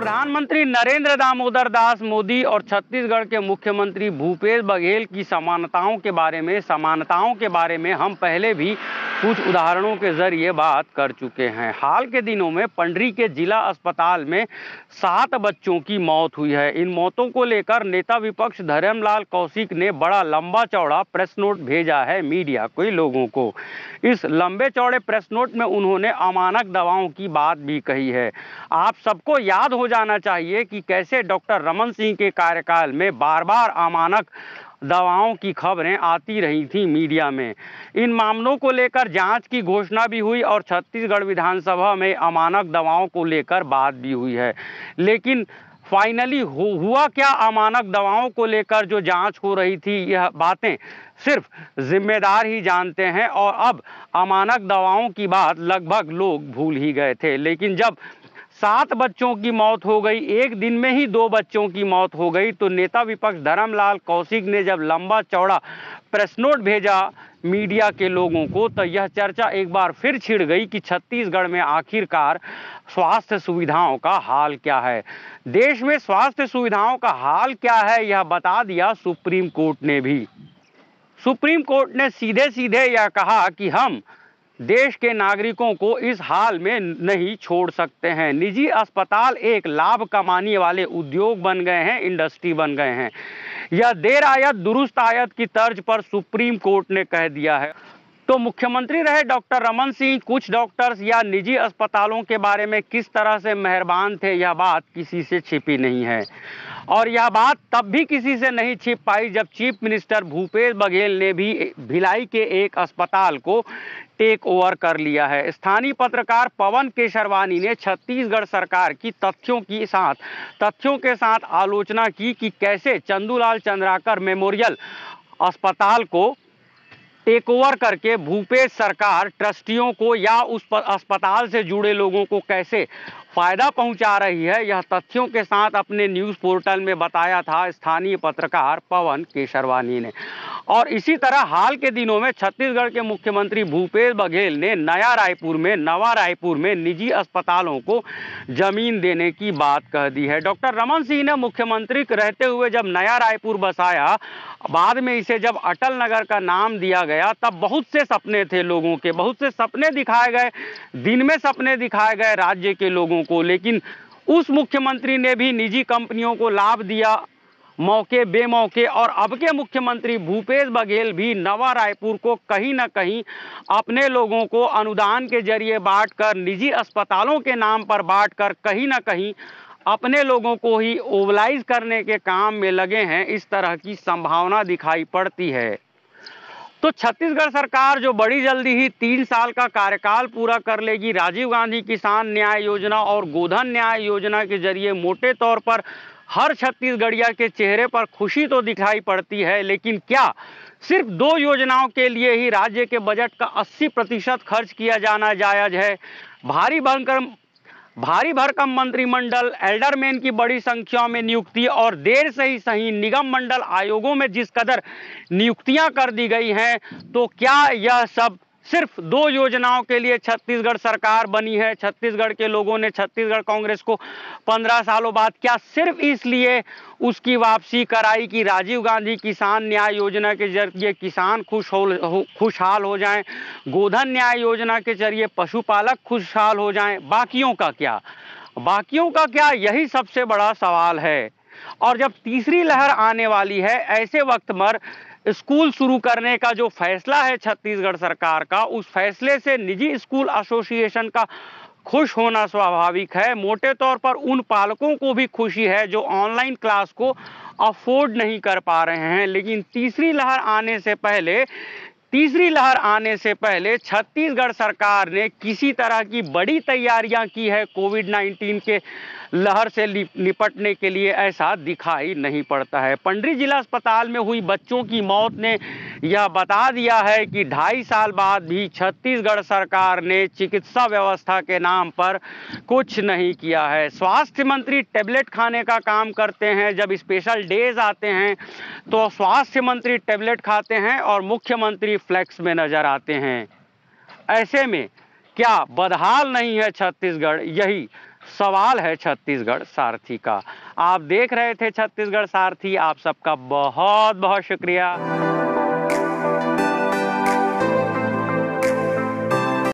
प्रधानमंत्री नरेंद्र दामोदर दास मोदी और छत्तीसगढ़ के मुख्यमंत्री भूपेश बघेल की समानताओं के बारे में हम पहले भी कुछ उदाहरणों के जरिए बात कर चुके हैं। हाल के दिनों में पंडरी के जिला अस्पताल में 7 बच्चों की मौत हुई है। इन मौतों को लेकर नेता विपक्ष धरमलाल कौशिक ने बड़ा लंबा चौड़ा प्रेस नोट भेजा है मीडिया को लोगों को। इस लंबे चौड़े प्रेस नोट में उन्होंने अमानक दवाओं की बात भी कही है। आप सबको याद हो जाना चाहिए कि कैसे डॉक्टर रमन सिंह के कार्यकाल में बार बार अमानक दवाओं की खबरें आती रही थी मीडिया में। इन मामलों को लेकर जांच की घोषणा भी हुई और छत्तीसगढ़ विधानसभा में अमानक दवाओं को लेकर बात भी हुई है। लेकिन फाइनली हुआ क्या? अमानक दवाओं को लेकर जो जांच हो रही थी, यह बातें सिर्फ जिम्मेदार ही जानते हैं और अब अमानक दवाओं की बात लगभग लोग भूल ही गए थे। लेकिन जब 7 बच्चों की मौत हो गई, एक दिन में ही 2 बच्चों की मौत हो गई, तो नेता विपक्ष धरमलाल कौशिक ने जब लंबा चौड़ा प्रेस नोट भेजा मीडिया के लोगों को, तो यह चर्चा एक बार फिर छिड़ गई कि छत्तीसगढ़ में आखिरकार स्वास्थ्य सुविधाओं का हाल क्या है। देश में स्वास्थ्य सुविधाओं का हाल क्या है, यह बता दिया सुप्रीम कोर्ट ने भी। सुप्रीम कोर्ट ने सीधे सीधे यह कहा कि हम देश के नागरिकों को इस हाल में नहीं छोड़ सकते हैं। निजी अस्पताल एक लाभ कमाने वाले उद्योग बन गए हैं, इंडस्ट्री बन गए हैं। यह देर आयत दुरुस्त आयत की तर्ज पर सुप्रीम कोर्ट ने कह दिया है। तो मुख्यमंत्री रहे डॉक्टर रमन सिंह कुछ डॉक्टर्स या निजी अस्पतालों के बारे में किस तरह से मेहरबान थे, यह बात किसी से छिपी नहीं है। और यह बात तब भी किसी से नहीं छिप पाई जब चीफ मिनिस्टर भूपेश बघेल ने भी भिलाई के एक अस्पताल को टेक ओवर कर लिया है। स्थानीय पत्रकार पवन केशरवानी ने छत्तीसगढ़ सरकार की तथ्यों के साथ आलोचना की कि कैसे चंदूलाल चंद्राकर मेमोरियल अस्पताल को टेक ओवर करके भूपेश सरकार ट्रस्टियों को या उस अस्पताल से जुड़े लोगों को कैसे फायदा पहुंचा रही है, यह तथ्यों के साथ अपने न्यूज़ पोर्टल में बताया था स्थानीय पत्रकार पवन केशरवानी ने। और इसी तरह हाल के दिनों में छत्तीसगढ़ के मुख्यमंत्री भूपेश बघेल ने नवा रायपुर में निजी अस्पतालों को जमीन देने की बात कह दी है। डॉक्टर रमन सिंह ने मुख्यमंत्री रहते हुए जब नया रायपुर बसाया, बाद में इसे जब अटल नगर का नाम दिया गया, तब बहुत से सपने थे लोगों के, बहुत से सपने दिखाए गए, दिन में सपने दिखाए गए राज्य के लोगों को। लेकिन उस मुख्यमंत्री ने भी निजी कंपनियों को लाभ दिया मौके बेमौके, और अब के मुख्यमंत्री भूपेश बघेल भी नवा रायपुर को कहीं ना कहीं अपने लोगों को अनुदान के जरिए बांटकर, निजी अस्पतालों के नाम पर बांटकर कहीं ना कहीं अपने लोगों को ही ओवलाइज करने के काम में लगे हैं। इस तरह की संभावना दिखाई पड़ती है। तो छत्तीसगढ़ सरकार जो बड़ी जल्दी ही 3 साल का कार्यकाल पूरा कर लेगी, राजीव गांधी किसान न्याय योजना और गोधन न्याय योजना के जरिए मोटे तौर पर हर छत्तीसगढ़िया के चेहरे पर खुशी तो दिखाई पड़ती है। लेकिन क्या सिर्फ 2 योजनाओं के लिए ही राज्य के बजट का 80% खर्च किया जाना जायज है? भारी भरकम मंत्रिमंडल, एल्डरमैन की बड़ी संख्या में नियुक्ति और देर से ही सही निगम मंडल आयोगों में जिस कदर नियुक्तियां कर दी गई हैं, तो क्या यह सब सिर्फ 2 योजनाओं के लिए छत्तीसगढ़ सरकार बनी है? छत्तीसगढ़ के लोगों ने छत्तीसगढ़ कांग्रेस को 15 सालों बाद क्या सिर्फ इसलिए उसकी वापसी कराई कि राजीव गांधी किसान न्याय योजना के जरिए किसान खुशहाल हो जाएं, गोधन न्याय योजना के जरिए पशुपालक खुशहाल हो जाएं? बाकियों का क्या? यही सबसे बड़ा सवाल है। और जब तीसरी लहर आने वाली है, ऐसे वक्त पर स्कूल शुरू करने का जो फैसला है छत्तीसगढ़ सरकार का, उस फैसले से निजी स्कूल एसोसिएशन का खुश होना स्वाभाविक है। मोटे तौर पर उन पालकों को भी खुशी है जो ऑनलाइन क्लास को अफोर्ड नहीं कर पा रहे हैं। लेकिन तीसरी लहर आने से पहले छत्तीसगढ़ सरकार ने किसी तरह की बड़ी तैयारियां की है कोविड-19 के लहर से निपटने के लिए, ऐसा दिखाई नहीं पड़ता है। पंडरी जिला अस्पताल में हुई बच्चों की मौत ने यह बता दिया है कि 2.5 साल बाद भी छत्तीसगढ़ सरकार ने चिकित्सा व्यवस्था के नाम पर कुछ नहीं किया है। स्वास्थ्य मंत्री टेबलेट खाने का काम करते हैं, जब स्पेशल डेज आते हैं तो स्वास्थ्य मंत्री टेबलेट खाते हैं और मुख्यमंत्री फ्लेक्स में नजर आते हैं। ऐसे में क्या बदहाल नहीं है छत्तीसगढ़? यही सवाल है छत्तीसगढ़ सारथी का। आप देख रहे थे छत्तीसगढ़ सारथी। आप सबका बहुत बहुत शुक्रिया।